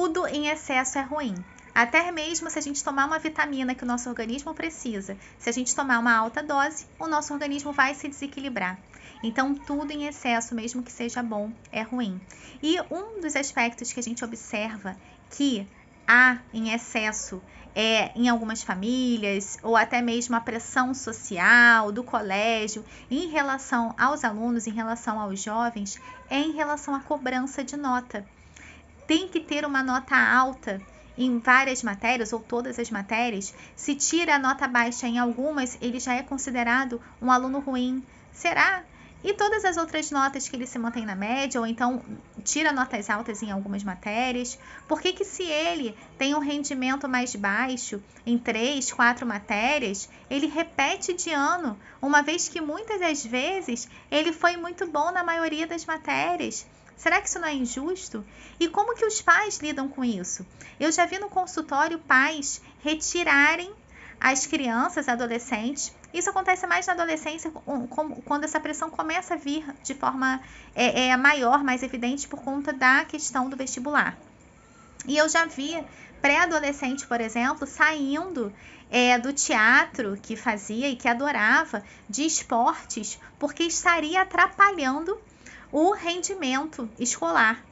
tudo em excesso é ruim. Até mesmo se a gente tomar uma vitamina que o nosso organismo precisa, se a gente tomar uma alta dose, o nosso organismo vai se desequilibrar. Então, tudo em excesso, mesmo que seja bom, é ruim. E um dos aspectos que a gente observa que há em excesso em algumas famílias, ou até mesmo a pressão social do colégio em relação aos alunos, em relação aos jovens, é em relação à cobrança de nota. Tem que ter uma nota alta em várias matérias ou todas as matérias. Se tira a nota baixa em algumas, ele já é considerado um aluno ruim. Será? E todas as outras notas que ele se mantém na média, ou então tira notas altas em algumas matérias? Por que que se ele tem um rendimento mais baixo em 3, 4 matérias, ele repete de ano, uma vez que muitas das vezes ele foi muito bom na maioria das matérias? Será que isso não é injusto? E como que os pais lidam com isso? Eu já vi no consultório pais retirarem as crianças, adolescentes. Isso acontece mais na adolescência, quando essa pressão começa a vir de forma maior, mais evidente, por conta da questão do vestibular. E eu já vi pré-adolescente, por exemplo, saindo do teatro que fazia e que adorava, de esportes, porque estaria atrapalhando o rendimento escolar.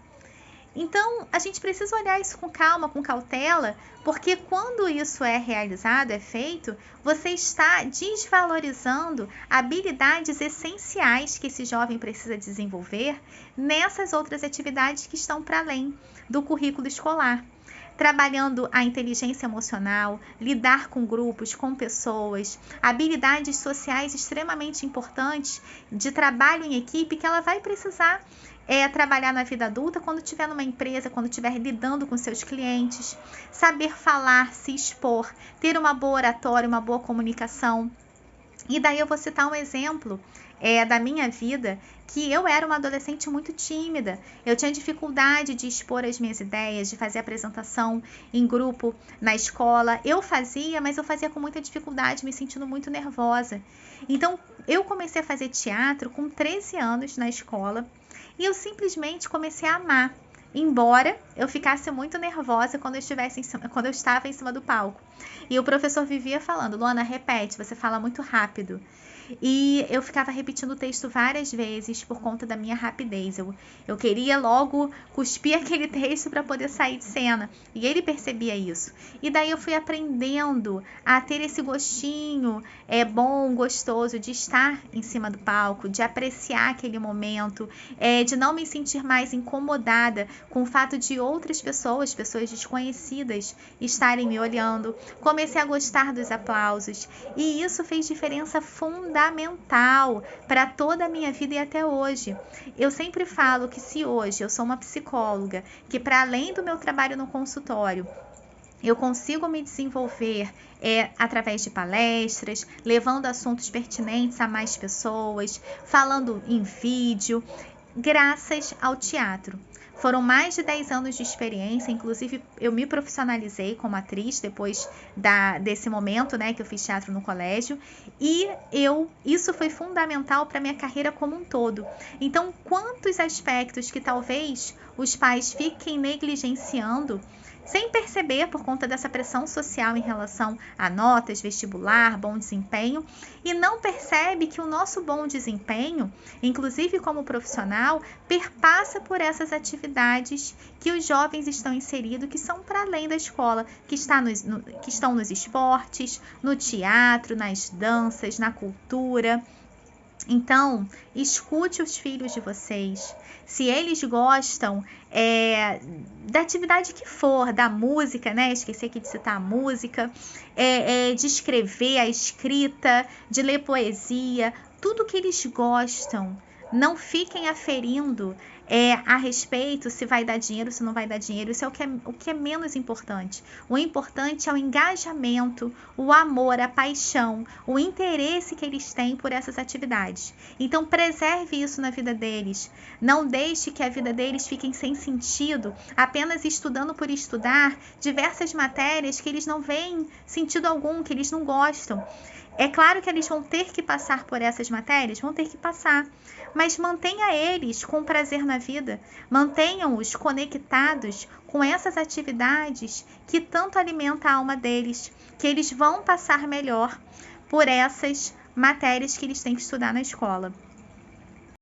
Então, a gente precisa olhar isso com calma, com cautela, porque quando isso é realizado, é feito, você está desvalorizando habilidades essenciais que esse jovem precisa desenvolver nessas outras atividades que estão para além do currículo escolar. Trabalhando a inteligência emocional, lidar com grupos, com pessoas, habilidades sociais extremamente importantes de trabalho em equipe que ela vai precisar trabalhar na vida adulta quando estiver numa empresa, quando estiver lidando com seus clientes, saber falar, se expor, ter uma boa oratória, uma boa comunicação. E daí eu vou citar um exemplo da minha vida, que eu era uma adolescente muito tímida. Eu tinha dificuldade de expor as minhas ideias, de fazer apresentação em grupo na escola. Eu fazia, mas eu fazia com muita dificuldade, me sentindo muito nervosa. Então, eu comecei a fazer teatro com 13 anos na escola e eu simplesmente comecei a amar. Embora eu ficasse muito nervosa quando eu estava em cima do palco. E o professor vivia falando: Luana, repete, você fala muito rápido. E eu ficava repetindo o texto várias vezes por conta da minha rapidez. Eu queria logo cuspir aquele texto para poder sair de cena. E ele percebia isso. E daí eu fui aprendendo a ter esse gostinho bom, gostoso de estar em cima do palco, de apreciar aquele momento, de não me sentir mais incomodada com o fato de outras pessoas desconhecidas, estarem me olhando. Comecei a gostar dos aplausos. E isso fez diferença fundamental para toda a minha vida e até hoje. Eu sempre falo que se hoje eu sou uma psicóloga, que para além do meu trabalho no consultório, eu consigo me desenvolver através de palestras, levando assuntos pertinentes a mais pessoas, falando em vídeo, graças ao teatro. Foram mais de 10 anos de experiência, inclusive eu me profissionalizei como atriz depois desse momento, que eu fiz teatro no colégio, e isso foi fundamental para a minha carreira como um todo. Então, quantos aspectos que talvez os pais fiquem negligenciando, sem perceber por conta dessa pressão social em relação a notas, vestibular, bom desempenho, e não percebe que o nosso bom desempenho, inclusive como profissional, perpassa por essas atividades que os jovens estão inseridos, que são para além da escola, que estão nos esportes, no teatro, nas danças, na cultura. Então, escute os filhos de vocês. Se eles gostam da atividade que for, da música, esqueci aqui de citar a música, de escrever, a escrita, de ler poesia, tudo que eles gostam. Não fiquem aferindo a respeito se vai dar dinheiro, se não vai dar dinheiro. Isso é o que é menos importante. O importante é o engajamento, o amor, a paixão, o interesse que eles têm por essas atividades. Então, preserve isso na vida deles. Não deixe que a vida deles fique sem sentido, apenas estudando por estudar diversas matérias que eles não veem sentido algum, que eles não gostam. É claro que eles vão ter que passar por essas matérias, vão ter que passar, mas mantenha eles com prazer na vida, mantenham-os conectados com essas atividades que tanto alimentam a alma deles, que eles vão passar melhor por essas matérias que eles têm que estudar na escola.